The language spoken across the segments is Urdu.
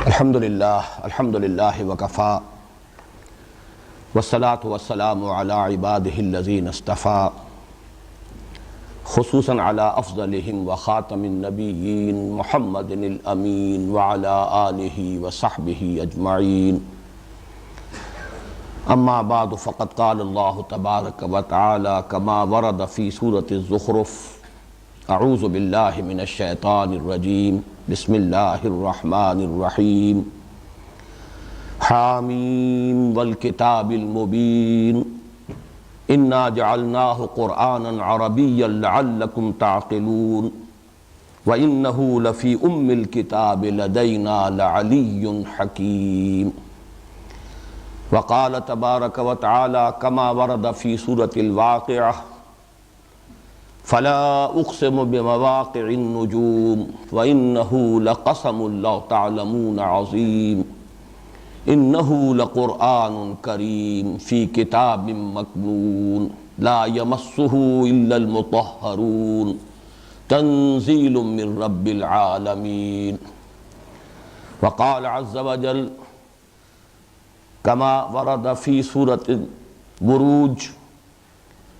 الحمدللہ وکفا والصلاة والسلام علی عباده الذین اصطفیٰ خصوصاً علی افضلہم وخاتم النبیین محمد الامین وعلی آلہ وصحبہ اجمعین اما بعد فقد قال اللہ تبارک وتعالی کما ورد فی سورة الزخرف اعوذ باللہ من الشیطان الرجیم بسم اللہ الرحمن الرحیم حامیم والکتاب المبین انا جعلناہ قرآنا عربیا لعلکم تعقلون وانہ لفی ام الکتاب لدینا لعلی حکیم وقال تبارک وتعالی کما ورد فی سورة الواقعہ فلا اقسم بمواقع النجوم وانه لقسم لو تعلمون عظیم انه لقرآن کریم فی کتاب مکنون لا یمسه الا المطہرون تنزیل من رب العالمین وقال عز وجل کما ورد فی سورة البروج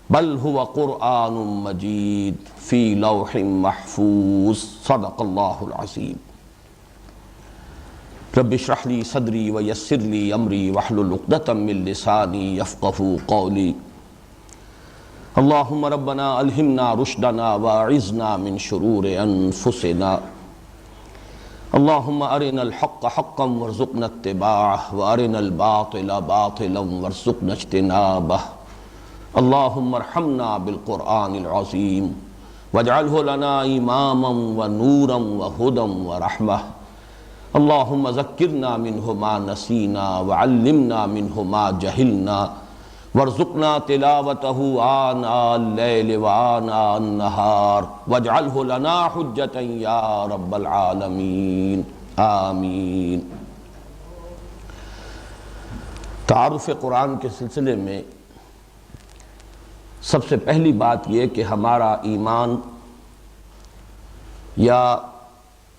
بل هو قرآن مجید فی لوح محفوظ صدق اللہ العظیم رب اشرح لی صدری ویسر لی امری واحلل عقدۃ من لسانی یفقہوا قولی اللہم ربنا الہمنا رشدنا واعذنا من شرور انفسنا اللہم ارنا الحق حقا وارزقنا اتباعہ وارنا الباطل باطلا وارزقنا اجتنابہ اللہم ارحمنا بالقرآن العظیم واجعلہ لنا اماما ونورا وہدا ورحمہ اللہم ذکرنا منہ ما نسینا وعلمنا منہ ما جہلنا وارزقنا تلاوتہ آناء اللیل وآناء النہار واجعلہ لنا حجتا یا رب العالمین آمین۔ تعارف قرآن کے سلسلے میں سب سے پہلی بات یہ کہ ہمارا ایمان یا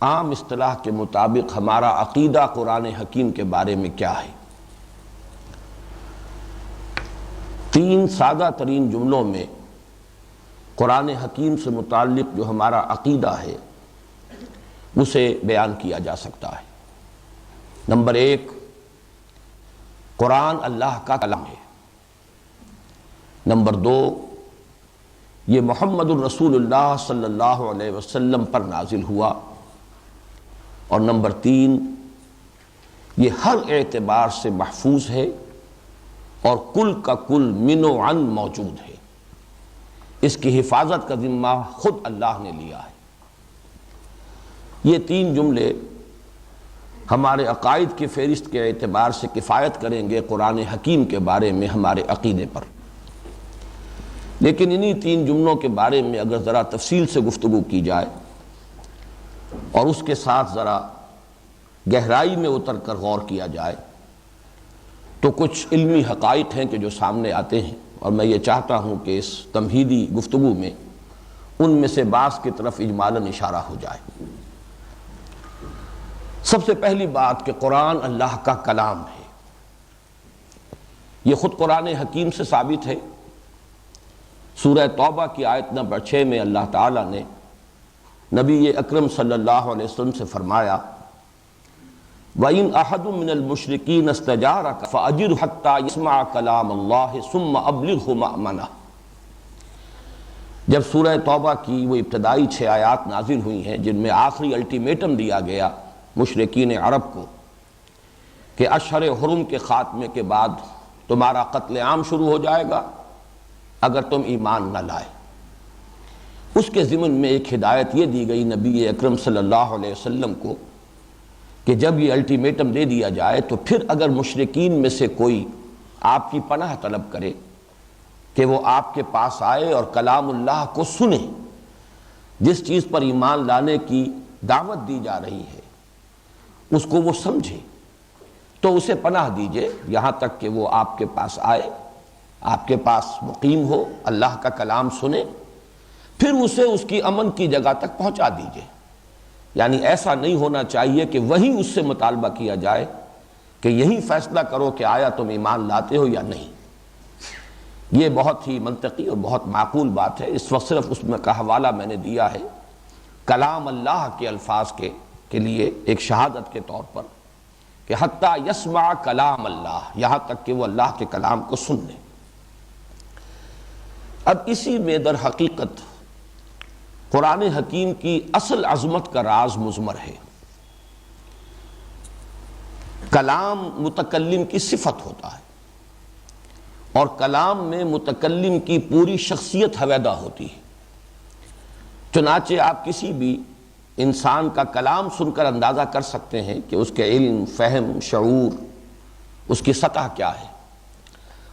عام اصطلاح کے مطابق ہمارا عقیدہ قرآن حکیم کے بارے میں کیا ہے۔ تین سادہ ترین جملوں میں قرآن حکیم سے متعلق جو ہمارا عقیدہ ہے اسے بیان کیا جا سکتا ہے۔ نمبر ایک، قرآن اللہ کا کلام ہے۔ نمبر دو، یہ محمد الرسول اللہ صلی اللہ علیہ وسلم پر نازل ہوا۔ اور نمبر تین، یہ ہر اعتبار سے محفوظ ہے اور کل کا کل من و عن موجود ہے۔ اس کی حفاظت کا ذمہ خود اللہ نے لیا ہے۔ یہ تین جملے ہمارے عقائد کی فہرست کے اعتبار سے کفایت کریں گے قرآن حکیم کے بارے میں ہمارے عقیدے پر۔ لیکن انہی تین جملوں کے بارے میں اگر ذرا تفصیل سے گفتگو کی جائے اور اس کے ساتھ ذرا گہرائی میں اتر کر غور کیا جائے تو کچھ علمی حقائق ہیں کہ جو سامنے آتے ہیں، اور میں یہ چاہتا ہوں کہ اس تمہیدی گفتگو میں ان میں سے بعض کی طرف اجمالاً اشارہ ہو جائے۔ سب سے پہلی بات کہ قرآن اللہ کا کلام ہے، یہ خود قرآن حکیم سے ثابت ہے۔ سورہ توبہ کی آیت نمبر 6 میں اللہ تعالیٰ نے نبی اکرم صلی اللہ علیہ وسلم سے فرمایا وَإِنْ أَحَدٌ مِّنَ الْمُشْرِكِينَ اسْتَجَارَكَ فَأَجِرْهُ حَتَّى يَسْمَعَ كَلَامَ اللَّهِ ثُمَّ أَبْلِغْهُ مَأْمَنَهُ۔ جب سورہ توبہ کی وہ ابتدائی 6 آیات نازل ہوئی ہیں جن میں آخری الٹیمیٹم دیا گیا مشرکین عرب کو کہ اشہر حرم کے خاتمے کے بعد تمہارا قتل عام شروع ہو جائے گا اگر تم ایمان نہ لائے، اس کے ضمن میں ایک ہدایت یہ دی گئی نبی اکرم صلی اللہ علیہ وسلم کو کہ جب یہ الٹیمیٹم دے دیا جائے تو پھر اگر مشرکین میں سے کوئی آپ کی پناہ طلب کرے کہ وہ آپ کے پاس آئے اور کلام اللہ کو سنے، جس چیز پر ایمان لانے کی دعوت دی جا رہی ہے اس کو وہ سمجھے، تو اسے پناہ دیجئے یہاں تک کہ وہ آپ کے پاس آئے، آپ کے پاس مقیم ہو، اللہ کا کلام سنے، پھر اسے اس کی امن کی جگہ تک پہنچا دیجئے۔ یعنی ایسا نہیں ہونا چاہیے کہ وہی اس سے مطالبہ کیا جائے کہ یہی فیصلہ کرو کہ آیا تم ایمان لاتے ہو یا نہیں۔ یہ بہت ہی منطقی اور بہت معقول بات ہے۔ اس وقت صرف اس میں کا حوالہ میں نے دیا ہے کلام اللہ کے الفاظ کے لیے ایک شہادت کے طور پر کہ حتیٰ یسمع کلام اللہ، یہاں تک کہ وہ اللہ کے کلام کو سن لیں۔ اب اسی میں در حقیقت قرآن حکیم کی اصل عظمت کا راز مضمر ہے۔ کلام متکلم کی صفت ہوتا ہے اور کلام میں متکلم کی پوری شخصیت حویدہ ہوتی ہے۔ چنانچہ آپ کسی بھی انسان کا کلام سن کر اندازہ کر سکتے ہیں کہ اس کے علم، فہم، شعور، اس کی سطح کیا ہے۔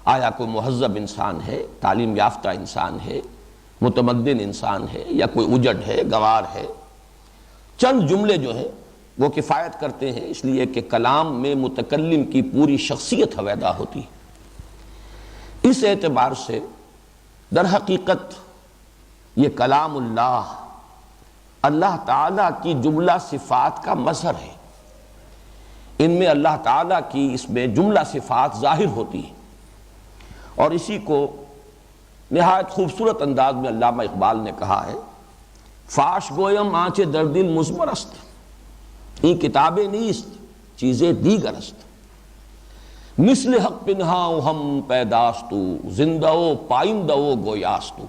آیا کوئی مہذب انسان ہے، تعلیم یافتہ انسان ہے، متمدن انسان ہے، یا کوئی اجڑ ہے، گوار ہے۔ چند جملے جو ہیں وہ کفایت کرتے ہیں، اس لیے کہ کلام میں متکلم کی پوری شخصیت حویدہ ہوتی ہے۔ اس اعتبار سے در حقیقت یہ کلام اللہ، اللہ تعالیٰ کی جملہ صفات کا مظہر ہے۔ ان میں اللہ تعالیٰ کی اس میں جملہ صفات ظاہر ہوتی ہیں، اور اسی کو نہایت خوبصورت انداز میں علامہ اقبال نے کہا ہے، فاش گویم آنچ در دل مضمر است، این کتابیں نیست چیزیں دیگر است، مثل حق پنہاؤ ہم پیداستو، زندہ و پائندہ و گویاستو۔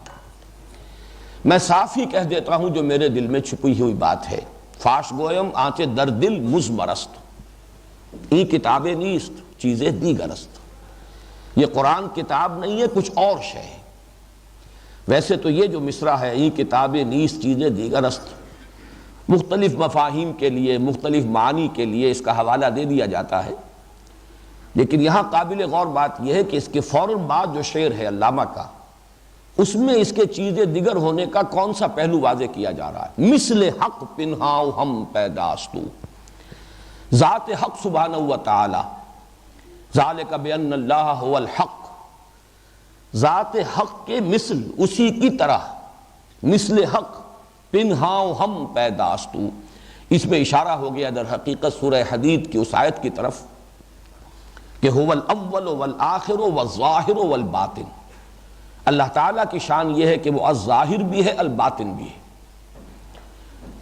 میں صاف ہی کہہ دیتا ہوں جو میرے دل میں چھپی ہوئی بات ہے۔ فاش گویم آنچ در دل مضمر است، این کتابیں نیست چیزیں دیگر است۔ یہ قرآن کتاب نہیں ہے، کچھ اور شے ہے۔ ویسے تو یہ جو مصرع ہے، این کتابیں نیست چیزیں دیگر است، مختلف مفاہیم کے لیے، مختلف معنی کے لیے اس کا حوالہ دے دیا جاتا ہے، لیکن یہاں قابل غور بات یہ ہے کہ اس کے فوراً بعد جو شعر ہے علامہ کا، اس میں اس کے چیزیں دیگر ہونے کا کون سا پہلو واضح کیا جا رہا ہے؟ مثل حق پنہاؤ ہم پیداستو، ذات حق سبحانہ و تعالی، ذالک بان اللہ هو الحق، ذات حق کے مثل، اسی کی طرح، مثل حق پنہاؤ ہم پیداستو۔ اس میں اشارہ ہو گیا در حقیقت سورہ حدید کی اس آیت کی طرف کہ هو الاول والآخر والظاہر والباطن۔ اللہ تعالیٰ کی شان یہ ہے کہ وہ الظاہر بھی ہے، الباطن بھی ہے۔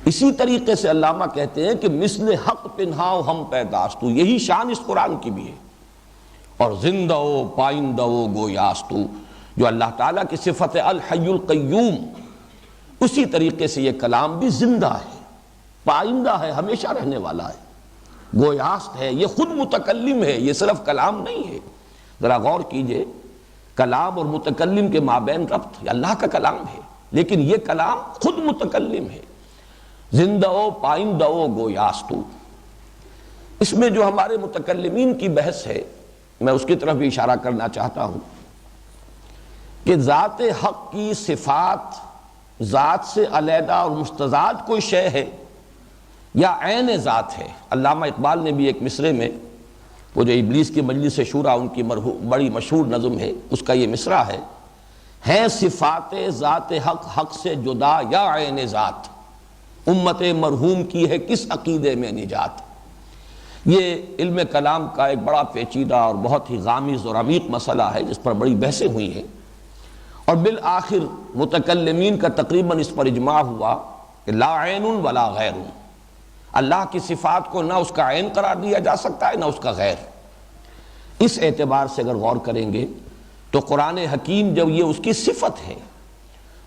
اسی طریقے سے علامہ کہتے ہیں کہ مثل حق پنہاؤ ہم پیداستو، یہی شان اس قرآن کی بھی ہے۔ اور زندہ و پائندہ و گویاستو، جو اللہ تعالیٰ کی صفت الحی القیوم، اسی طریقے سے یہ کلام بھی زندہ ہے، پائندہ ہے، ہمیشہ رہنے والا ہے، گویاست ہے، یہ خود متکلم ہے، یہ صرف کلام نہیں ہے۔ ذرا غور کیجئے، کلام اور متکلم کے مابین ربط، یہ اللہ کا کلام ہے، لیکن یہ کلام خود متکلم ہے، زندہ و پائندہ و گویاستو۔ اس میں جو ہمارے متکلمین کی بحث ہے، میں اس کی طرف بھی اشارہ کرنا چاہتا ہوں کہ ذات حق کی صفات ذات سے علیحدہ اور مستضاد کوئی شے ہے یا عین ذات ہے۔ علامہ اقبال نے بھی ایک مصرے میں، وہ جو ابلیس کی مجلس شورا ان کی بڑی مشہور نظم ہے، اس کا یہ مصرع ہے صفات ذات حق حق سے جدا یا عین ذات، امت مرحوم کی ہے کس عقیدے میں نجات۔ یہ علم کلام کا ایک بڑا پیچیدہ اور بہت ہی غامض اور عمیق مسئلہ ہے جس پر بڑی بحثیں ہوئی ہیں، اور بالآخر متکلمین کا تقریباً اس پر اجماع ہوا کہ لا عین ولا غیر، اللہ کی صفات کو نہ اس کا عین قرار دیا جا سکتا ہے نہ اس کا غیر۔ اس اعتبار سے اگر غور کریں گے تو قرآن حکیم جب یہ اس کی صفت ہے،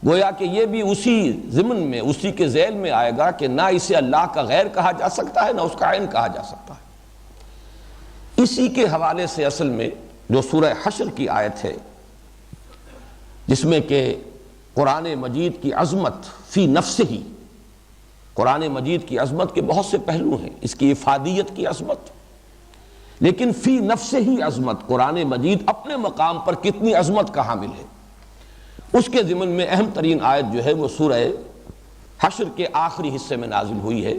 گویا کہ یہ بھی اسی ضمن میں، اسی کے ذیل میں آئے گا کہ نہ اسے اللہ کا غیر کہا جا سکتا ہے نہ اس کا عین کہا جا سکتا ہے۔ اسی کے حوالے سے اصل میں جو سورہ حشر کی آیت ہے، جس میں کہ قرآن مجید کی عظمت فی نفسہ ہی، قرآن مجید کی عظمت کے بہت سے پہلو ہیں، اس کی افادیت کی عظمت، لیکن فی نفسہ ہی عظمت، قرآن مجید اپنے مقام پر کتنی عظمت کا حامل ہے، اس کے ضمن میں اہم ترین آیت جو ہے وہ سورہ حشر کے آخری حصے میں نازل ہوئی ہے۔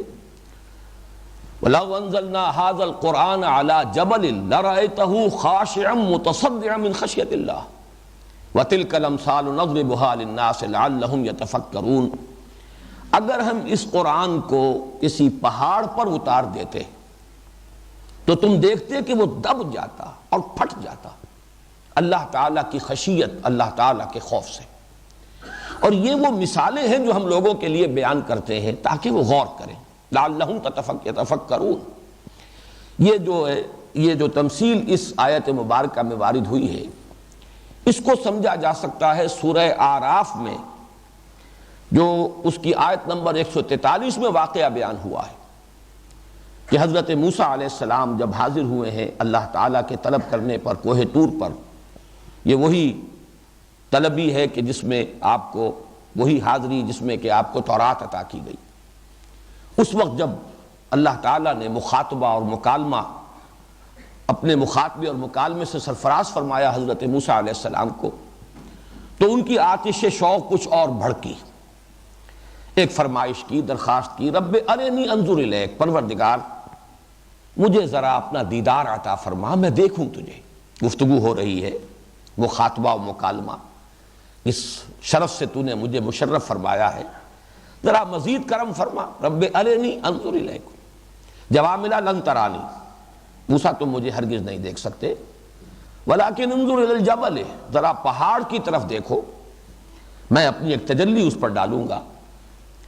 وَلَوْ أَنزَلْنَا هَذَا الْقُرْآنَ عَلَى جَبَلٍ لَرَأَيْتَهُ خَاشِعًا مُتَصَدِّعًا مِنْ خَشْيَةِ اللَّهِ وَتِلْكَ الْأَمْثَالُ نَضْرِبُهَا لِلنَّاسِ لَعَلَّهُمْ يَتَفَكَّرُونَ۔ اگر ہم اس قرآن کو کسی پہاڑ پر اتار دیتے تو تم دیکھتے کہ وہ دب جاتا اور پھٹ جاتا، اللہ تعالیٰ کی خشیت، اللہ تعالیٰ کے خوف سے۔ اور یہ وہ مثالیں ہیں جو ہم لوگوں کے لیے بیان کرتے ہیں تاکہ وہ غور کریں، لعلہم یتفکرون۔ یہ جو تمثیل اس آیت مبارکہ میں وارد ہوئی ہے، اس کو سمجھا جا سکتا ہے سورہ اعراف میں جو اس کی آیت نمبر 143 میں واقعہ بیان ہوا ہے کہ حضرت موسیٰ علیہ السلام جب حاضر ہوئے ہیں اللہ تعالیٰ کے طلب کرنے پر کوہ طور پر، یہ وہی طلبی ہے کہ جس میں آپ کو وہی حاضری جس میں کہ آپ کو تورات عطا کی گئی۔ اس وقت جب اللہ تعالیٰ نے مخاطبہ اور مکالمہ اپنے مخاطبے اور مکالمے سے سرفراز فرمایا حضرت موسیٰ علیہ السلام کو، تو ان کی آتش شوق کچھ اور بھڑکی، ایک فرمائش کی، درخواست کی، رب ارنی انظر الیک، پروردگار مجھے ذرا اپنا دیدار عطا فرما، میں دیکھوں تجھے۔ گفتگو ہو رہی ہے، مخاطبہ و مکالمہ، اس شرف سے تو نے مجھے مشرف فرمایا ہے، ذرا مزید کرم فرما، رب ارنی انظر الیک۔ جواب ملا لن ترانی، موسیٰ تم مجھے ہرگز نہیں دیکھ سکتے، ولیکن انظر الی الجبل، ذرا پہاڑ کی طرف دیکھو، میں اپنی ایک تجلی اس پر ڈالوں گا،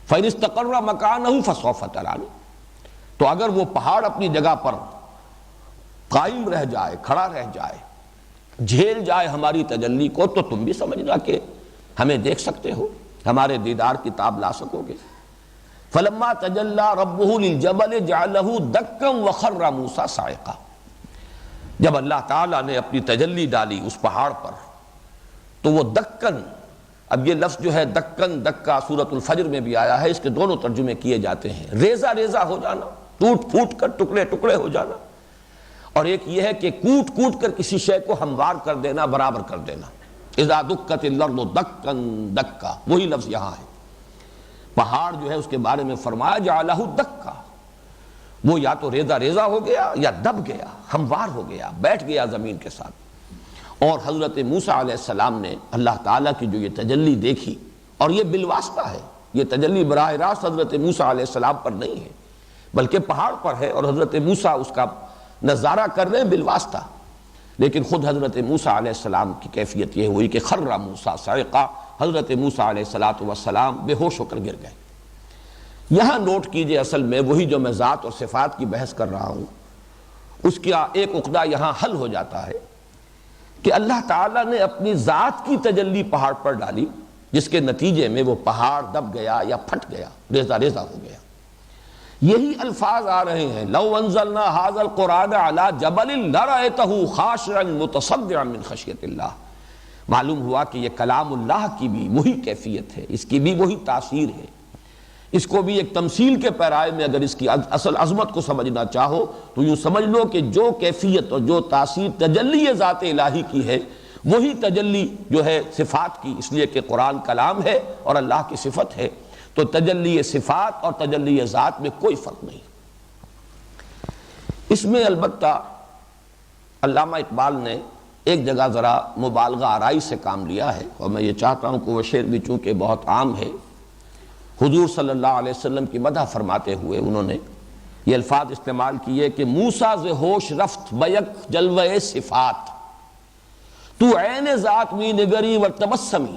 فَإِنِ اسْتَقَرَّ مَكَانَهُ فَسَوْفَ تَرَانِی، تو اگر وہ پہاڑ اپنی جگہ پر قائم رہ جائے، کھڑا رہ جائے، جھیل جائے ہماری تجلی کو، تو تم بھی سمجھنا کہ ہمیں دیکھ سکتے ہو، ہمارے دیدار کی تاب لا سکو گے۔ فَلَمَّا تَجَلَّى رَبُّهُ لِلْجَبَلِ جَعَلَهُ دَكًّا وَخَرَّ مُوسَىٰ صَاعِقًا، جب اللہ تعالیٰ نے اپنی تجلی ڈالی اس پہاڑ پر تو وہ دکن، اب یہ لفظ جو ہے دکن، دکا سورۃ الفجر میں بھی آیا ہے، اس کے دونوں ترجمے کیے جاتے ہیں، ریزہ ریزہ ہو جانا، ٹوٹ پھوٹ کر ٹکڑے ٹکڑے ہو جانا، اور ایک یہ ہے کہ کوٹ کوٹ کر کسی شے کو ہموار کر دینا، برابر کر دینا، اذا دکت الارض دکن دکا، وہی لفظ یہاں ہے۔ پہاڑ جو ہے اس کے بارے میں فرمایا جعلہ دکا، وہ یا تو ریزہ ریزہ ہو گیا یا دب گیا، ہموار ہو گیا، بیٹھ گیا زمین کے ساتھ۔ اور حضرت موسیٰ علیہ السلام نے اللہ تعالیٰ کی جو یہ تجلی دیکھی، اور یہ بالواسطہ ہے، یہ تجلی براہ راست حضرت موسیٰ علیہ السلام پر نہیں ہے بلکہ پہاڑ پر ہے، اور حضرت موسیٰ اس کا نظارہ کر رہے ہیں بالواسطہ، لیکن خود حضرت موسیٰ علیہ السلام کی کیفیت یہ ہوئی کہ خر موسیٰ صاعقا، حضرت موسیٰ علیہ السلام بے ہوش ہو کر گر گئے۔ یہاں نوٹ کیجئے، اصل میں وہی جو میں ذات اور صفات کی بحث کر رہا ہوں، اس کا ایک عقدہ یہاں حل ہو جاتا ہے کہ اللہ تعالیٰ نے اپنی ذات کی تجلی پہاڑ پر ڈالی، جس کے نتیجے میں وہ پہاڑ دب گیا یا پھٹ گیا، ریزہ ریزہ ہو گیا۔ یہی الفاظ آ رہے ہیں، لو انزلنا ھذا القرآن علی جبل لرأیتہ خاشعا متصدعا من خشیۃ اللہ۔ معلوم ہوا کہ یہ کلام اللہ کی بھی وہی کیفیت ہے، اس کی بھی وہی تاثیر ہے۔ اس کو بھی ایک تمثیل کے پیرائے میں اگر اس کی اصل عظمت کو سمجھنا چاہو تو یوں سمجھ لو کہ جو کیفیت اور جو تاثیر تجلی ذات الہی کی ہے، وہی تجلی جو ہے صفات کی، اس لیے کہ قرآن کلام ہے اور اللہ کی صفت ہے، تو تجلی صفات اور تجلی ذات میں کوئی فرق نہیں۔ اس میں البتہ علامہ اقبال نے ایک جگہ ذرا مبالغہ آرائی سے کام لیا ہے، اور میں یہ چاہتا ہوں کہ وہ شعر بھی چونکہ بہت عام ہے، حضور صلی اللہ علیہ وسلم کی مدح فرماتے ہوئے انہوں نے یہ الفاظ استعمال کیے کہ موسیٰ ز ہوش رفت بیک جلوہ صفات، تو عین ذات می نگری و تبسمی۔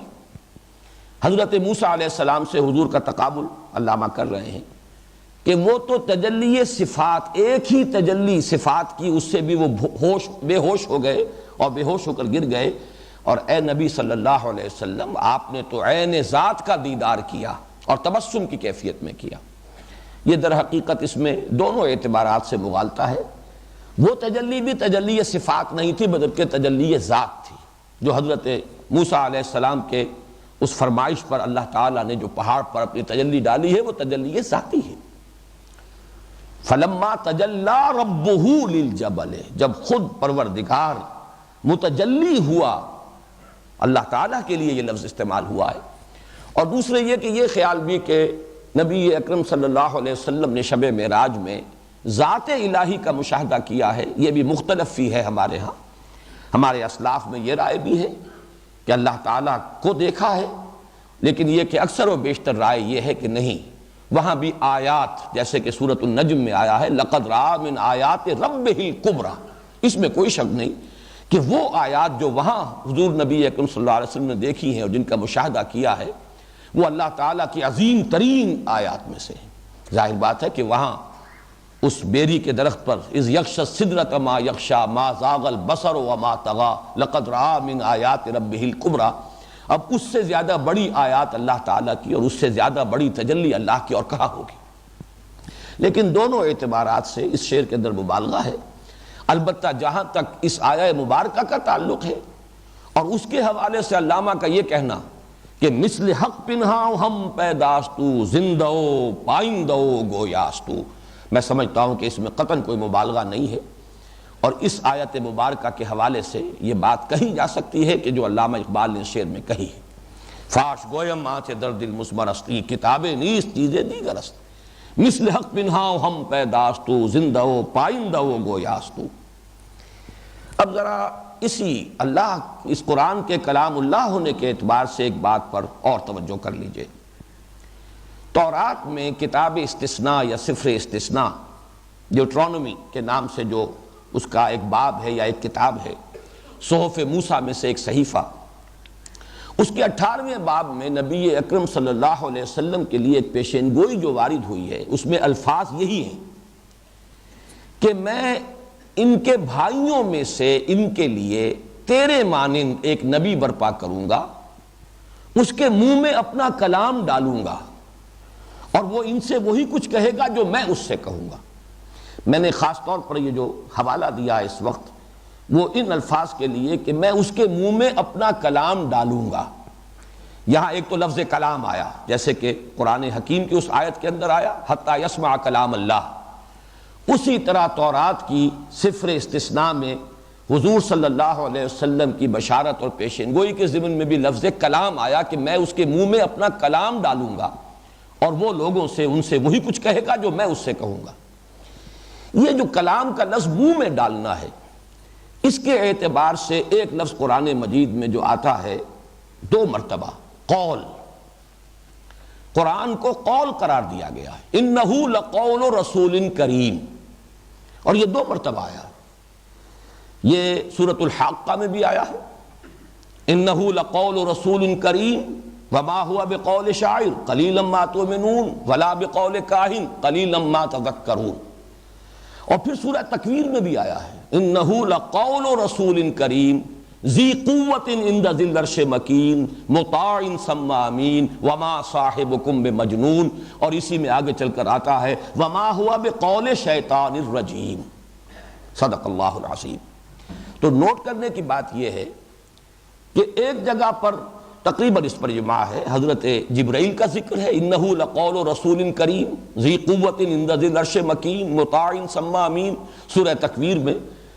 حضرت موسیٰ علیہ السلام سے حضور کا تقابل علامہ کر رہے ہیں کہ وہ تو تجلی صفات، ایک ہی تجلی صفات کی، اس سے بھی وہ بے ہوش ہو گئے اور بے ہوش ہو کر گر گئے، اور اے نبی صلی اللہ علیہ وسلم آپ نے تو عین ذات کا دیدار کیا اور تبسم کی کیفیت میں کیا۔ یہ در حقیقت اس میں دونوں اعتبارات سے مغالطہ ہے۔ وہ تجلی بھی تجلی صفات نہیں تھی بلکہ تجلی ذات تھی، جو حضرت موسیٰ علیہ السلام کے اس فرمائش پر اللہ تعالیٰ نے جو پہاڑ پر اپنی تجلی ڈالی ہے وہ تجلی ذاتی ہے۔ فلما تجلی ربہ للجبل، جب خود پروردگار متجلی ہوا، اللہ تعالیٰ کے لیے یہ لفظ استعمال ہوا ہے۔ اور دوسرے یہ کہ یہ خیال بھی کہ نبی اکرم صلی اللہ علیہ وسلم نے شب معراج میں ذات الہی کا مشاہدہ کیا ہے، یہ بھی مختلف فی ہے ہمارے ہاں۔ ہمارے اسلاف میں یہ رائے بھی ہے کہ اللہ تعالیٰ کو دیکھا ہے، لیکن یہ کہ اکثر و بیشتر رائے یہ ہے کہ نہیں، وہاں بھی آیات، جیسے کہ سورۃ النجم میں آیا ہے لقد رأى من آیات ربہ الکبریٰ، اس میں کوئی شک نہیں کہ وہ آیات جو وہاں حضور نبی اکرم صلی اللہ علیہ وسلم نے دیکھی ہیں اور جن کا مشاہدہ کیا ہے، وہ اللہ تعالیٰ کی عظیم ترین آیات میں سے ہیں۔ ظاہر بات ہے کہ وہاں اس بیری کے درخت پر اذ یغشی السدرۃ ما یغشی ما زاغ البصر وما طغی لقد رأى من آیات ربہ الکبریٰ، اب اس سے زیادہ بڑی آیات اللہ تعالیٰ کی اور اس سے زیادہ بڑی تجلی اللہ کی اور کہاں ہوگی۔ لیکن دونوں اعتبارات سے اس شعر کے اندر مبالغہ ہے۔ البتہ جہاں تک اس آیہ مبارکہ کا تعلق ہے اور اس کے حوالے سے علامہ کا یہ کہنا کہ مثل حق پنہاؤ ہم پیداستو زندو پائندو گویاستو، میں سمجھتا ہوں کہ اس میں قطعاً کوئی مبالغہ نہیں ہے، اور اس آیت مبارکہ کے حوالے سے یہ بات کہی جا سکتی ہے کہ جو علامہ اقبال نے شعر میں کہی ہے، فاش گویم آنچ درد المسمرستی کتابیں نیست چیزیں دیگر است، مثل حق پنہاؤ ہم پیداستو زندو پائندو گویاستو۔ اب ذرا اسی اللہ، اس قرآن کے کلام اللہ ہونے کے اعتبار سے ایک بات پر اور توجہ کر لیجئے۔ تورات میں کتاب استثناء یا سفر استثناء، ڈیوٹرانومی کے نام سے جو اس کا ایک باب ہے یا ایک کتاب ہے، صحف موسیٰ میں سے ایک صحیفہ، اس کے 18ویں باب میں نبی اکرم صلی اللہ علیہ وسلم کے لیے ایک پیشین گوئی جو وارد ہوئی ہے، اس میں الفاظ یہی ہیں کہ میں ان کے بھائیوں میں سے ان کے لیے تیرے مانند ایک نبی برپا کروں گا، اس کے منہ میں اپنا کلام ڈالوں گا اور وہ ان سے وہی کچھ کہے گا جو میں اس سے کہوں گا۔ میں نے خاص طور پر یہ جو حوالہ دیا اس وقت وہ ان الفاظ کے لیے کہ میں اس کے منہ میں اپنا کلام ڈالوں گا۔ یہاں ایک تو لفظ کلام آیا، جیسے کہ قرآن حکیم کی اس آیت کے اندر آیا حتیٰ یسمع کلام اللہ، اسی طرح تورات کی سفر استثناء میں حضور صلی اللہ علیہ وسلم کی بشارت اور پیشین گوئی کے ضمن میں بھی لفظ کلام آیا کہ میں اس کے منہ میں اپنا کلام ڈالوں گا اور وہ لوگوں سے ان سے وہی کچھ کہے گا جو میں اس سے کہوں گا۔ یہ جو کلام کا لفظ منہ میں ڈالنا ہے، اس کے اعتبار سے ایک لفظ قرآن مجید میں جو آتا ہے 2 مرتبہ، قول، قرآن کو قول قرار دیا گیا ہے، انہ لقول رسول کریم، اور یہ 2 مرتبہ آیا۔ یہ سورۃ الحاقہ میں بھی آیا ہے، انہ لقول رسول کریم وما هو بقول شاعر قلیلا ما تؤمنون ولا بقول کاہن قلیلا ما تذکرون، اور پھر سورہ تکویر میں بھی آیا ہے انہ لقول رسول کریم ذی قوت عند ذی العرش مکین مطاع ثم امین وما صاحبکم بمجنون، اور اسی میں آگے چل کر آتا ہے وما هو بقول شیطان الرجیم، صدق اللہ العظیم۔ تو نوٹ کرنے کی بات یہ ہے کہ ایک جگہ پر تقریباً اس پر اجماع ہے، حضرت جبرائیل کا ذکر ہے انہ لقول رسول کریم ذی قوت عند ذی العرش مکین مطاع ثم امین، سورہ تکویر میں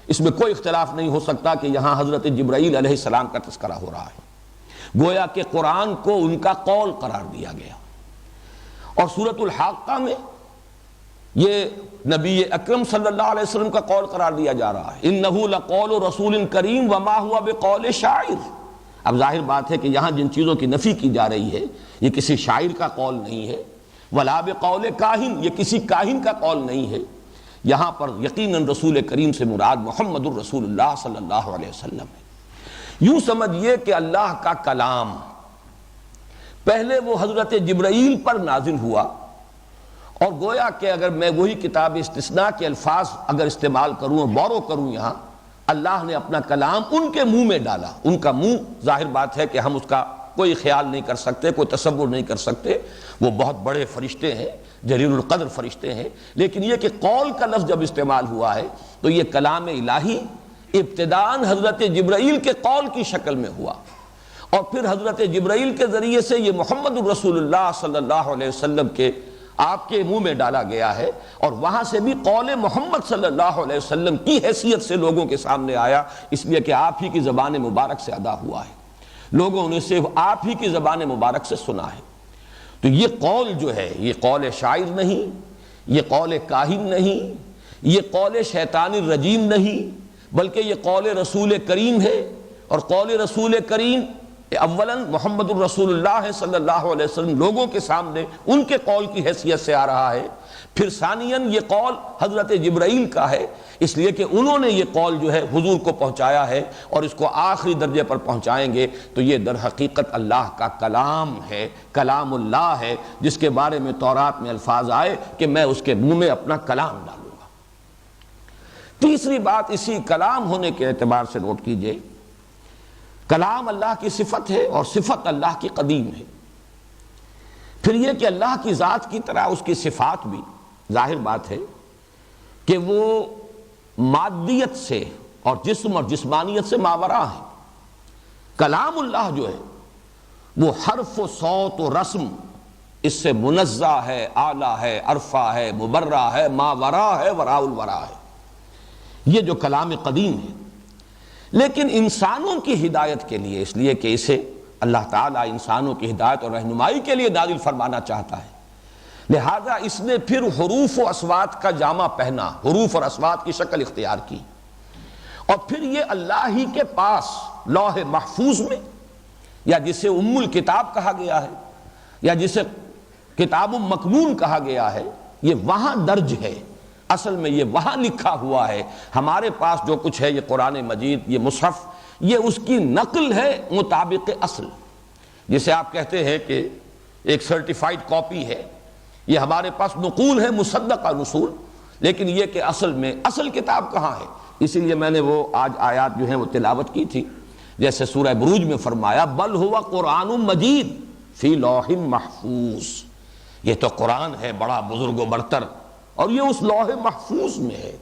اس میں کوئی اختلاف نہیں ہو سکتا کہ یہاں حضرت جبرائیل علیہ السلام کا تذکرہ ہو رہا ہے، گویا کہ قرآن کو ان کا قول قرار دیا گیا۔ اور سورۃ الحاقہ میں یہ نبی اکرم صلی اللہ علیہ وسلم کا قول قرار دیا جا رہا ہے انہ لقول رسول کریم وما هو بقول شاعر۔ اب ظاہر بات ہے کہ یہاں جن چیزوں کی نفی کی جا رہی ہے یہ کسی شاعر کا قول نہیں ہے، ولا بقول کاہن، یہ کسی کاہن کا قول نہیں ہے، یہاں پر یقیناً رسول کریم سے مراد محمد الرسول اللہ صلی اللہ علیہ وسلم ہے۔ یوں سمجھیے کہ اللہ کا کلام پہلے وہ حضرت جبرائیل پر نازل ہوا، اور گویا کہ اگر میں وہی کتاب استثناء کے الفاظ اگر استعمال کروں اور بورو کروں، یہاں اللہ نے اپنا کلام ان کے منہ میں ڈالا۔ ان کا منہ ظاہر بات ہے کہ ہم اس کا کوئی خیال نہیں کر سکتے، کوئی تصور نہیں کر سکتے، وہ بہت بڑے فرشتے ہیں، جلیل القدر فرشتے ہیں، لیکن یہ کہ قول کا لفظ جب استعمال ہوا ہے تو یہ کلام الہی ابتداءً حضرت جبرائیل کے قول کی شکل میں ہوا، اور پھر حضرت جبرائیل کے ذریعے سے یہ محمد الرسول اللہ صلی اللہ علیہ وسلم کے آپ کے منہ میں ڈالا گیا ہے، اور وہاں سے بھی قول محمد صلی اللہ علیہ وسلم کی حیثیت سے لوگوں کے سامنے آیا، اس لیے کہ آپ ہی کی زبان مبارک سے ادا ہوا ہے، لوگوں نے صرف آپ ہی کی زبان مبارک سے سنا ہے۔ تو یہ قول جو ہے یہ قول شاعر نہیں، یہ قول کاہن نہیں، یہ قول شیطان الرجیم نہیں، بلکہ یہ قول رسول کریم ہے، اور قول رسول کریم اولاً محمد الرسول اللہ صلی اللہ علیہ وسلم لوگوں کے سامنے ان کے قول کی حیثیت سے آ رہا ہے، پھر ثانیاً یہ قول حضرت جبرائیل کا ہے، اس لیے کہ انہوں نے یہ قول جو ہے حضور کو پہنچایا ہے اور اس کو آخری درجے پر پہنچائیں گے، تو یہ در حقیقت اللہ کا کلام ہے، کلام اللہ ہے، جس کے بارے میں تورات میں الفاظ آئے کہ میں اس کے منہ میں اپنا کلام ڈالوں گا۔ تیسری بات اسی کلام ہونے کے اعتبار سے نوٹ کیجئے، کلام اللہ کی صفت ہے اور صفت اللہ کی قدیم ہے۔ پھر یہ کہ اللہ کی ذات کی طرح اس کی صفات بھی ظاہر بات ہے کہ وہ مادیت سے اور جسم اور جسمانیت سے ماورا ہے۔ کلام اللہ جو ہے وہ حرف و صوت و رسم اس سے منزہ ہے، اعلیٰ ہے، عرفہ ہے، مبرہ ہے، ماورا ہے، وراء الورا ہے، یہ جو کلام قدیم ہے۔ لیکن انسانوں کی ہدایت کے لیے، اس لیے کہ اسے اللہ تعالیٰ انسانوں کی ہدایت اور رہنمائی کے لیے نازل فرمانا چاہتا ہے، لہذا اس نے پھر حروف و اصوات کا جامہ پہنا، حروف اور اصوات کی شکل اختیار کی، اور پھر یہ اللہ ہی کے پاس لوح محفوظ میں، یا جسے ام الکتاب کہا گیا ہے یا جسے کتاب مکنون کہا گیا ہے، یہ وہاں درج ہے، اصل میں یہ وہاں لکھا ہوا ہے۔ ہمارے پاس جو کچھ ہے، یہ قرآن مجید، یہ مصحف، یہ اس کی نقل ہے مطابق اصل، جسے آپ کہتے ہیں کہ ایک سرٹیفائیڈ کاپی ہے، یہ ہمارے پاس نقول ہے، مصدقہ نصول، لیکن یہ کہ اصل میں اصل کتاب کہاں ہے؟ اسی لیے میں نے وہ آج آیات جو ہیں وہ تلاوت کی تھی، جیسے سورہ بروج میں فرمایا بل ہوا قرآن مجید فی لوح محفوظ، یہ تو قرآن ہے بڑا بزرگ و برتر، اور یہ اس لوح محفوظ میں ہے۔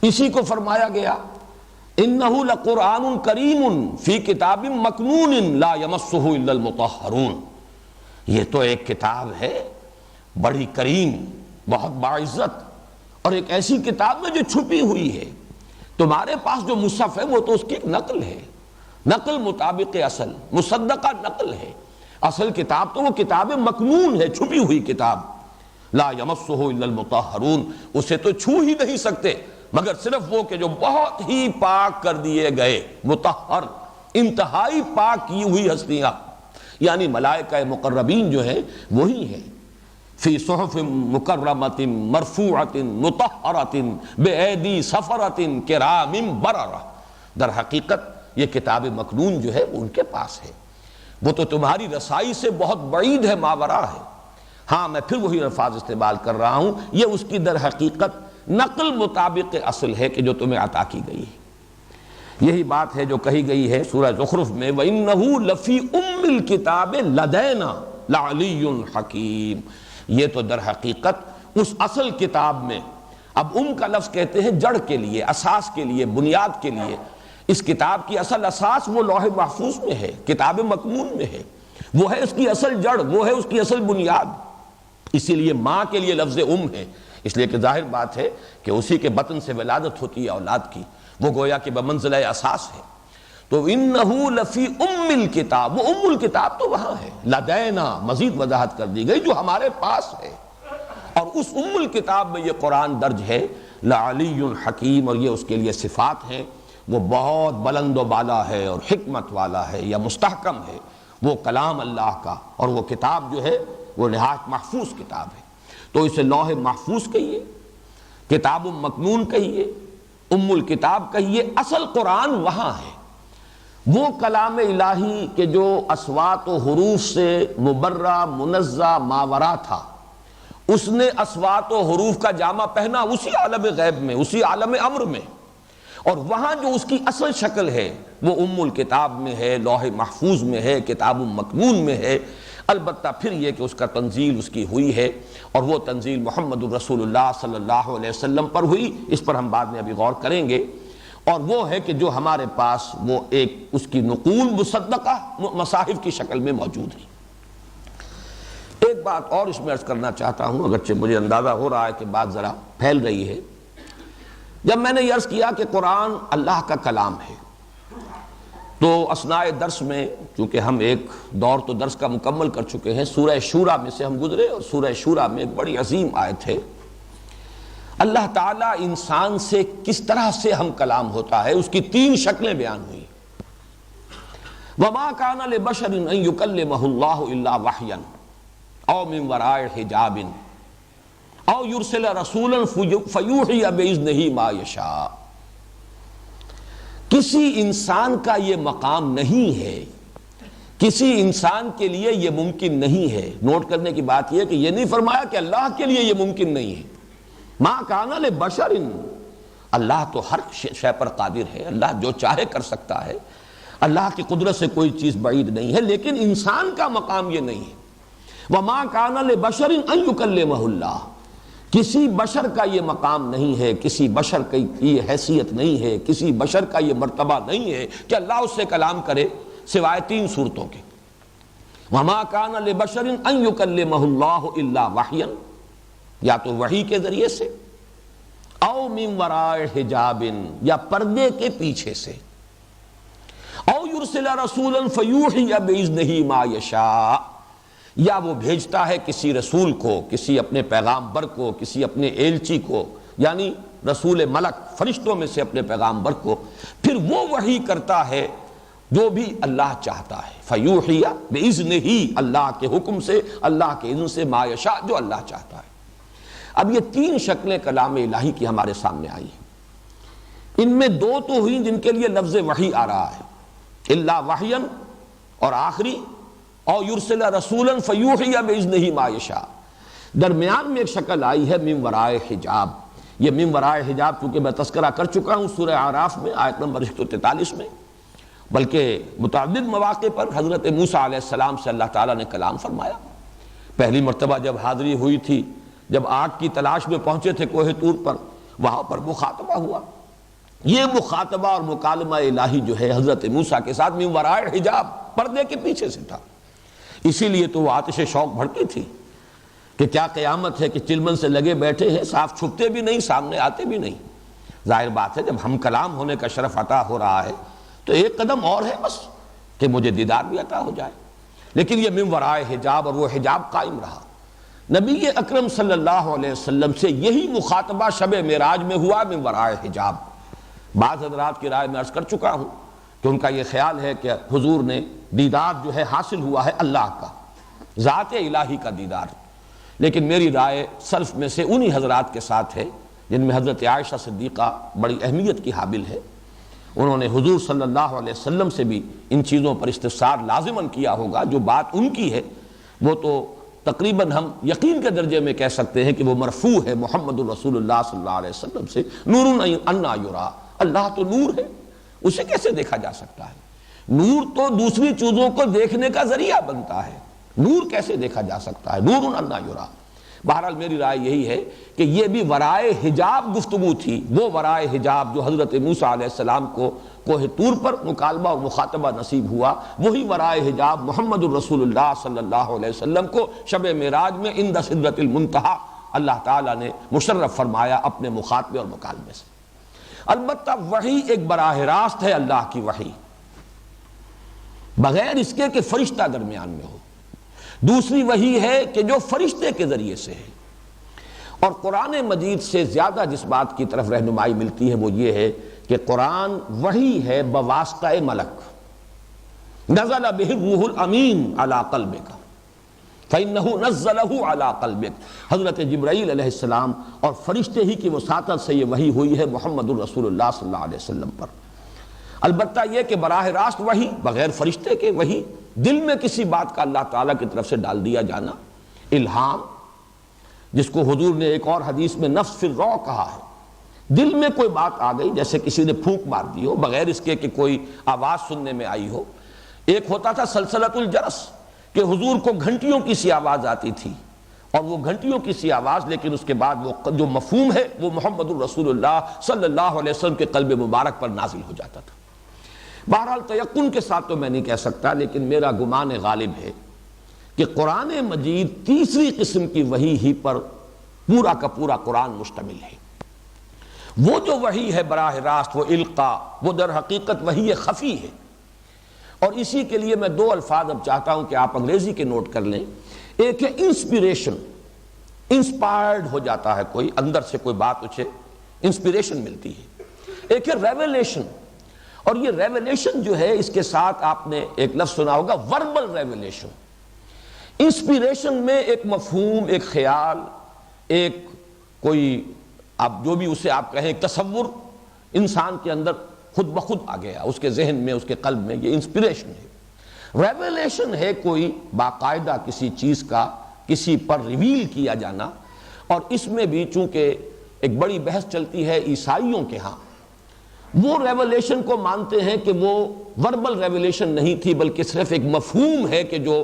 اسی کو فرمایا گیا انہ لقرآن کریم فی کتاب مکنون لا یمسہ الا المطہرون، یہ تو ایک کتاب ہے بڑی کریم، بہت باعزت، اور ایک ایسی کتاب میں جو چھپی ہوئی ہے۔ تمہارے پاس جو مصحف ہے وہ تو اس کی ایک نقل ہے، نقل مطابق اصل، مصدقہ نقل ہے۔ اصل کتاب تو وہ کتاب مکنون ہے، چھپی ہوئی کتاب، لا یمسہ الا المطہرون، اسے تو چھو ہی نہیں سکتے مگر صرف وہ کہ جو بہت ہی پاک کر دیے گئے، مطہر، انتہائی پاک کی ہوئی ہستیاں، یعنی ملائکہ مقربین جو ہیں وہی ہیں۔ فی صحف مکرمۃ مرفوعۃ مطہرۃ بایدی سفرۃ کرام بررہ، در حقیقت یہ کتاب مکنون جو ہے وہ ان کے پاس ہے، وہ تو تمہاری رسائی سے بہت بعید ہے، ماورا ہے۔ ہاں میں پھر وہی الفاظ استعمال کر رہا ہوں، یہ اس کی در حقیقت نقل مطابق اصل ہے کہ جو تمہیں عطا کی گئی ہے۔ یہی بات ہے جو کہی گئی ہے سورہ زخرف میں وَإِنَّهُ لَفِي أُمِّ الْكِتَابِ لَدَيْنَا لَعَلِيٌّ حَكِيمٌ، یہ تو در حقیقت اس اصل کتاب میں، اب کا لفظ کہتے ہیں جڑ کے لیے، اساس کے لیے، بنیاد کے لیے، اس کتاب کی اصل اساس وہ لوح محفوظ میں ہے، کتاب مکنون میں ہے، وہ ہے اس کی اصل جڑ، وہ ہے اس کی اصل بنیاد۔ اسی لیے ماں کے لیے لفظ ہے، اس لیے کہ ظاہر بات ہے کہ اسی کے بطن سے ولادت ہوتی ہے اولاد کی، وہ گویا کہ بمنزلہ اساس ہے۔ تو انہو لفی ام الکتاب، وہ ام الکتاب تو وہاں ہے، لدینا مزید وضاحت کر دی گئی جو ہمارے پاس ہے، اور اس ام الکتاب میں یہ قرآن درج ہے، لعلی حکیم، اور یہ اس کے لیے صفات ہیں، وہ بہت بلند و بالا ہے اور حکمت والا ہے، یا مستحکم ہے، وہ کلام اللہ کا، اور وہ کتاب جو ہے وہ نہایت محفوظ کتاب ہے۔ تو اسے لوح محفوظ کہیے، کتاب مکنون کہیے، ام الکتاب کہیے، اصل قرآن وہاں ہے۔ وہ کلام الہی کہ جو اصوات و حروف سے مبرہ منزہ ماورا تھا، اس نے اصوات و حروف کا جامہ پہنا اسی عالم غیب میں، اسی عالم امر میں، اور وہاں جو اس کی اصل شکل ہے وہ ام الکتاب میں ہے، لوح محفوظ میں ہے، کتاب مکنون میں ہے۔ البتہ پھر یہ کہ اس کا تنزیل اس کی ہوئی ہے، اور وہ تنزیل محمد الرسول اللہ صلی اللہ علیہ وسلم پر ہوئی، اس پر ہم بعد میں ابھی غور کریں گے، اور وہ ہے کہ جو ہمارے پاس وہ ایک اس کی نقول مصدقہ مصاحف کی شکل میں موجود ہے۔ ایک بات اور اس میں عرض کرنا چاہتا ہوں، اگرچہ مجھے اندازہ ہو رہا ہے کہ بات ذرا پھیل رہی ہے۔ جب میں نے یہ عرض کیا کہ قرآن اللہ کا کلام ہے، تو اثناء درس میں چونکہ ہم ایک دور تو درس کا مکمل کر چکے ہیں، سورہ شورى میں سے ہم گزرے، اور سورہ شورى میں ایک بڑی عظیم آیت ہے، اللہ تعالیٰ انسان سے کس طرح سے ہم کلام ہوتا ہے، اس کی 3 شکلیں بیان ہوئی۔ وما کان لبشر ان یکلمہ اللہ الا وحیا او من وراء حجاب او یرسل رسولا فیوحی باذنہ ما یشاء. کسی انسان کا یہ مقام نہیں ہے، کسی انسان کے لیے یہ ممکن نہیں ہے. نوٹ کرنے کی بات یہ ہے کہ یہ نہیں فرمایا کہ اللہ کے لیے یہ ممکن نہیں ہے. ما کان لبشر، اللہ تو ہر شے پر قادر ہے، اللہ جو چاہے کر سکتا ہے، اللہ کی قدرت سے کوئی چیز بعید نہیں ہے، لیکن انسان کا مقام یہ نہیں ہے. وما کان لبشر ان یکلمہ اللہ، کسی بشر کا یہ مقام نہیں ہے، کسی بشر کی یہ حیثیت نہیں ہے، کسی بشر کا یہ مرتبہ نہیں ہے کہ اللہ اس سے کلام کرے سوائے 3 صورتوں کے. وما کان لبشر ان یکلمہ اللہ الا وحیا، یا تو وحی کے ذریعے سے، او من وراء حجاب، یا پردے کے پیچھے سے، او یرسل رسولا فیوحی باذنہ ما یشاء، یا وہ بھیجتا ہے کسی رسول کو، کسی اپنے پیغامبر کو، کسی اپنے ایلچی کو، یعنی رسول ملک فرشتوں میں سے اپنے پیغامبر کو، پھر وہ وحی کرتا ہے جو بھی اللہ چاہتا ہے. فیوحی باذنہ، اللہ کے حکم سے، اللہ کے اذن سے، ما یشاء، جو اللہ چاہتا ہے. اب یہ 3 شکلیں کلام الہی کی ہمارے سامنے آئی ہیں. ان میں 2 تو ہوئی جن کے لیے لفظ وحی آ رہا ہے، الا وحیا، اور آخری او یرسل رسولا فیوحی باذنہ ما یشاء. درمیان میں ایک شکل آئی ہے من وراء حجاب. یہ من وراء حجاب چونکہ میں تذکرہ کر چکا ہوں سورہ اعراف میں آیت نمبر 143 میں، بلکہ متعدد مواقع پر حضرت موسیٰ علیہ السلام سے اللہ تعالیٰ نے کلام فرمایا. پہلی مرتبہ جب حاضری ہوئی تھی، جب آگ کی تلاش میں پہنچے تھے کوہ طور پر، وہاں پر مخاطبہ ہوا. یہ مخاطبہ اور مکالمہ الہی جو ہے حضرت موسیٰ کے ساتھ من وراء حجاب، پردے کے پیچھے سے تھا. اسی لیے تو وہ آتش شوق بھڑکی تھی کہ کیا قیامت ہے کہ چلمن سے لگے بیٹھے ہیں، صاف چھپتے بھی نہیں، سامنے آتے بھی نہیں. ظاہر بات ہے جب ہم کلام ہونے کا شرف عطا ہو رہا ہے تو ایک قدم اور ہے بس کہ مجھے دیدار بھی عطا ہو جائے. لیکن یہ من وراء حجاب، اور وہ حجاب قائم رہا. نبی اکرم صلی اللہ علیہ وسلم سے یہی مخاطبہ شب معراج میں ہوا من وراء حجاب. بعض حضرات کی رائے میں عرض کر چکا ہوں کہ ان کا یہ خیال ہے کہ حضور نے دیدار جو ہے حاصل ہوا ہے اللہ کا، ذات الہی کا دیدار. لیکن میری رائے سلف میں سے انہی حضرات کے ساتھ ہے جن میں حضرت عائشہ صدیقہ بڑی اہمیت کی حامل ہے. انہوں نے حضور صلی اللہ علیہ وسلم سے بھی ان چیزوں پر استفسار لازماً کیا ہوگا. جو بات ان کی ہے وہ تو تقریباً ہم یقین کے درجے میں کہہ سکتے ہیں کہ وہ مرفوع ہے محمد الرسول اللہ صلی اللہ علیہ وسلم سے. نور انا یرا، اللہ تو نور ہے، اسے کیسے دیکھا جا سکتا ہے؟ نور تو دوسری چیزوں کو دیکھنے کا ذریعہ بنتا ہے، نور کیسے دیکھا جا سکتا ہے؟ نور انا یرا. بہرحال میری رائے یہی ہے کہ یہ بھی ورائے حجاب گفتگو تھی، وہ ورائے حجاب جو حضرت موسیٰ علیہ السلام کو کوہ طور پر مکالمہ اور مخاطبہ نصیب ہوا، وہی ورائے حجاب محمد الرسول اللہ صلی اللہ علیہ وسلم کو شب معراج میں عند سدرۃ المنتہی اللہ تعالیٰ نے مشرف فرمایا اپنے مخاطبے اور مکالمے سے. البتہ وحی ایک براہ راست ہے اللہ کی وحی، بغیر اس کے کہ فرشتہ درمیان میں ہو. دوسری وحی ہے کہ جو فرشتے کے ذریعے سے ہے. اور قرآن مجید سے زیادہ جس بات کی طرف رہنمائی ملتی ہے وہ یہ ہے کہ قرآن وحی ہے بواسطہ ملک. نزل بہ الروح الامین علی قلبک فإنہ نزلہ علی قلبک. حضرت جبرائیل علیہ السلام اور فرشتے ہی کی وساطت سے یہ وحی ہوئی ہے محمد الرسول اللہ صلی اللہ علیہ وسلم پر. البتہ یہ کہ براہ راست وحی بغیر فرشتے کے وحی، دل میں کسی بات کا اللہ تعالیٰ کی طرف سے ڈال دیا جانا، الہام، جس کو حضور نے ایک اور حدیث میں نفس فی الروع کہا ہے. دل میں کوئی بات آ گئی، جیسے کسی نے پھونک مار دی ہو بغیر اس کے کہ کوئی آواز سننے میں آئی ہو. ایک ہوتا تھا سلسلۃ الجرس کہ حضور کو گھنٹیوں کی سی آواز آتی تھی، اور وہ گھنٹیوں کی سی آواز، لیکن اس کے بعد وہ جو مفہوم ہے وہ محمد الرسول اللہ صلی اللہ علیہ وسلم کے قلب مبارک پر نازل ہو جاتا تھا. بہرحال تیقن کے ساتھ تو میں نہیں کہہ سکتا، لیکن میرا گمان غالب ہے کہ قرآن مجید تیسری قسم کی وحی ہی پر پورا کا پورا قرآن مشتمل ہے. وہ جو وحی ہے براہ راست، وہ القا، وہ در حقیقت وحی خفی ہے. اور اسی کے لیے میں 2 الفاظ اب چاہتا ہوں کہ آپ انگریزی کے نوٹ کر لیں. ایک ہے انسپیریشن، انسپائرڈ ہو جاتا ہے کوئی، اندر سے کوئی بات اسے انسپیریشن ملتی ہے. ایک ہے ریویلیشن، اور یہ ریولیشن جو ہے اس کے ساتھ آپ نے ایک لفظ سنا ہوگا وربل ریولیشن. انسپیریشن میں ایک مفہوم، ایک خیال، ایک کوئی آپ جو بھی اسے آپ کہیں ایک تصور انسان کے اندر خود بخود آ گیا، اس کے ذہن میں، اس کے قلب میں، یہ انسپیریشن ہے. ریولیشن ہے کوئی باقاعدہ کسی چیز کا کسی پر ریویل کیا جانا. اور اس میں بھی چونکہ ایک بڑی بحث چلتی ہے عیسائیوں کے ہاں، وہ ریولیشن کو مانتے ہیں کہ وہ وربل ریولیشن نہیں تھی بلکہ صرف ایک مفہوم ہے کہ جو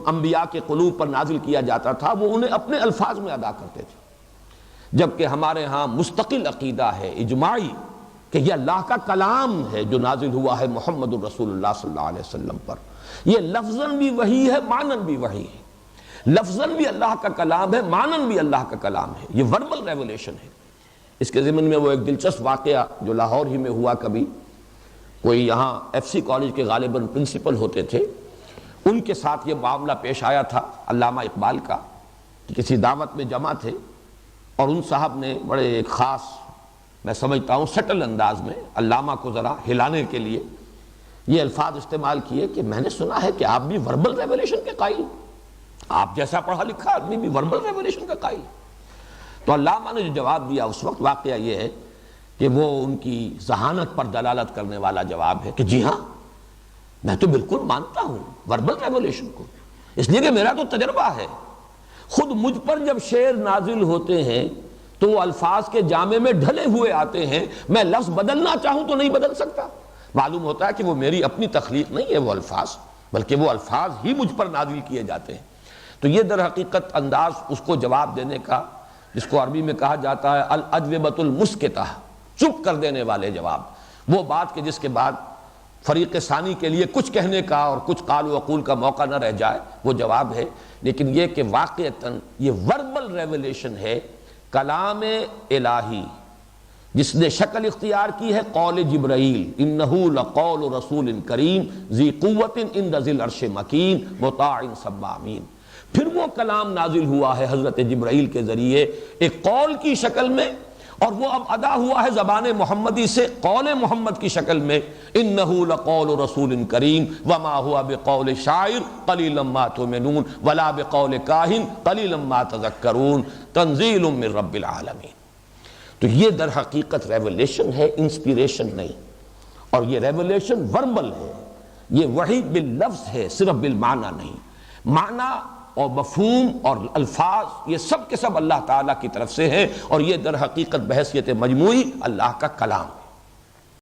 انبیاء کے قلوب پر نازل کیا جاتا تھا وہ انہیں اپنے الفاظ میں ادا کرتے تھے. جبکہ ہمارے ہاں مستقل عقیدہ ہے اجماعی کہ یہ اللہ کا کلام ہے جو نازل ہوا ہے محمد الرسول اللہ صلی اللہ علیہ وسلم پر. یہ لفظاً بھی وحی ہے، معناً بھی وحی ہے. لفظاً بھی اللہ کا کلام ہے، معناً بھی اللہ کا کلام ہے. یہ وربل ریولیشن ہے. اس کے ضمن میں وہ ایک دلچسپ واقعہ جو لاہور ہی میں ہوا، کبھی کوئی یہاں ایف سی کالج کے غالباً پرنسپل ہوتے تھے، ان کے ساتھ یہ معاملہ پیش آیا تھا علامہ اقبال کا، کہ کسی دعوت میں جمع تھے اور ان صاحب نے بڑے ایک خاص، میں سمجھتا ہوں سٹل انداز میں علامہ کو ذرا ہلانے کے لیے یہ الفاظ استعمال کیے کہ میں نے سنا ہے کہ آپ بھی وربل ریولیشن کے قائل، آپ جیسا پڑھا لکھا آدمی بھی وربل ریولیشن کا قائل. تو علامہ نے جو جواب دیا اس وقت، واقعہ یہ ہے کہ وہ ان کی ذہانت پر دلالت کرنے والا جواب ہے کہ جی ہاں میں تو بالکل مانتا ہوں وربل ریولیشن کو، اس لیے کہ میرا تو تجربہ ہے. خود مجھ پر جب شعر نازل ہوتے ہیں تو وہ الفاظ کے جامے میں ڈھلے ہوئے آتے ہیں، میں لفظ بدلنا چاہوں تو نہیں بدل سکتا. معلوم ہوتا ہے کہ وہ میری اپنی تخلیق نہیں ہے وہ الفاظ، بلکہ وہ الفاظ ہی مجھ پر نازل کیے جاتے ہیں. تو یہ در حقیقت انداز اس کو جواب دینے کا جس کو عربی میں کہا جاتا ہے الاجوبۃ المسکتہ، چپ کر دینے والے جواب. وہ بات کہ جس کے بعد فریق ثانی کے لیے کچھ کہنے کا اور کچھ قال و قول کا موقع نہ رہ جائے، وہ جواب ہے. لیکن یہ کہ واقعتاً یہ وربل ریولیشن ہے، کلام الہی جس نے شکل اختیار کی ہے قول جبرائیل، انہ لقول رسول کریم ذی قوت عند ذی العرش مکین مطاع ثم امین. پھر وہ کلام نازل ہوا ہے حضرت جبرائیل کے ذریعے ایک قول کی شکل میں، اور وہ اب ادا ہوا ہے زبان محمدی سے قول محمد کی شکل میں. انہ لقول رسول کریم وما هو بقول شاعر قلیلا ما تؤمنون ولا بقول کاہن قلیلا ما تذکرون تنزیل من رب العالمین. تو یہ در حقیقت ریولیشن ہے، انسپیریشن نہیں. اور یہ ریولیشن وربل ہے، یہ وحی باللفظ ہے، صرف بالمعنی نہیں. معنی اور مفہوم اور الفاظ یہ سب کے سب اللہ تعالیٰ کی طرف سے ہیں، اور یہ در حقیقت بحیثیت مجموعی اللہ کا کلام ہے.